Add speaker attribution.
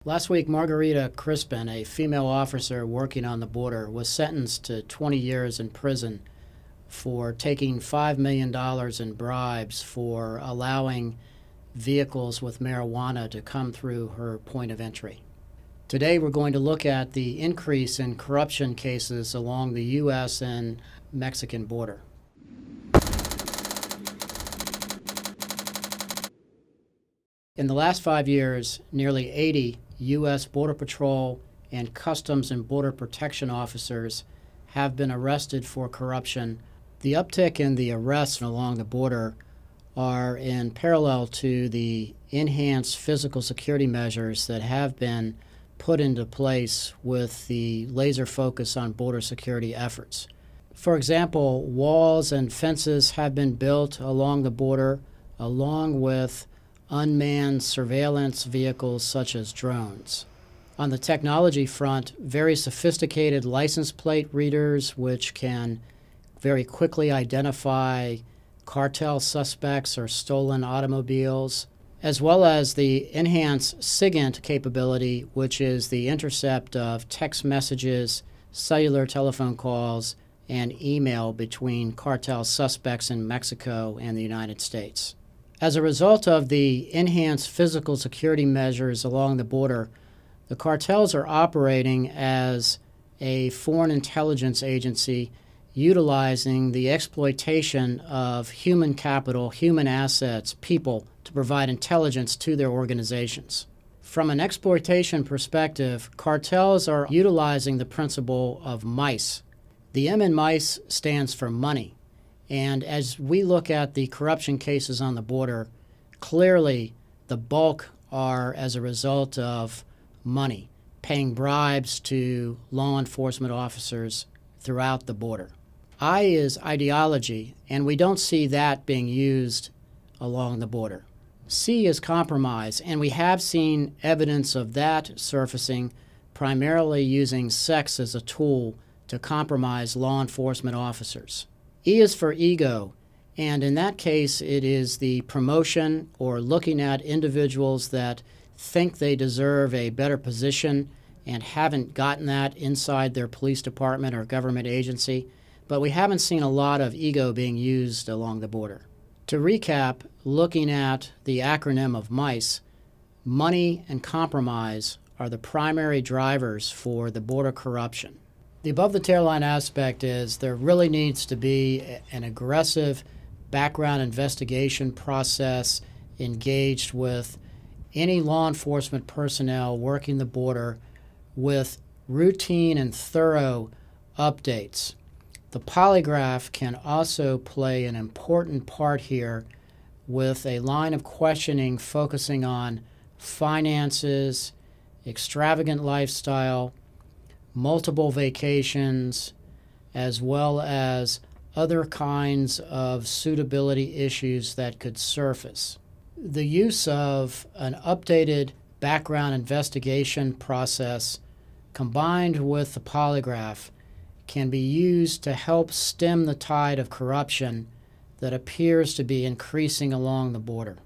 Speaker 1: Last week, Margarita Crispin, a female officer working on the border, was sentenced to 20 years in prison for taking $5 million in bribes for allowing vehicles with marijuana to come through her point of entry. Today, we're going to look at the increase in corruption cases along the U.S. and Mexican border. In the last 5 years, nearly 80 U.S. Border Patrol and Customs and Border Protection officers have been arrested for corruption. The uptick in the arrests along the border are in parallel to the enhanced physical security measures that have been put into place with the laser focus on border security efforts. For example, walls and fences have been built along the border, along with unmanned surveillance vehicles such as drones. On the technology front, very sophisticated license plate readers which can very quickly identify cartel suspects or stolen automobiles, as well as the enhanced SIGINT capability, which is the intercept of text messages, cellular telephone calls, and email between cartel suspects in Mexico and the United States. As a result of the enhanced physical security measures along the border, the cartels are operating as a foreign intelligence agency utilizing the exploitation of human capital, human assets, people to provide intelligence to their organizations. From an exploitation perspective, cartels are utilizing the principle of MICE. The M in MICE stands for money. And as we look at the corruption cases on the border, clearly the bulk are as a result of money, paying bribes to law enforcement officers throughout the border. I is ideology, and we don't see that being used along the border. C is compromise, and we have seen evidence of that surfacing, primarily using sex as a tool to compromise law enforcement officers. E is for ego, and in that case it is the promotion or looking at individuals that think they deserve a better position and haven't gotten that inside their police department or government agency, but we haven't seen a lot of ego being used along the border. To recap, looking at the acronym of MICE, money and compromise are the primary drivers for the border corruption. The above-the-tearline aspect is there really needs to be an aggressive background investigation process engaged with any law enforcement personnel working the border with routine and thorough updates. The polygraph can also play an important part here with a line of questioning focusing on finances, extravagant lifestyle, multiple vacations, as well as other kinds of suitability issues that could surface. The use of an updated background investigation process combined with the polygraph can be used to help stem the tide of corruption that appears to be increasing along the border.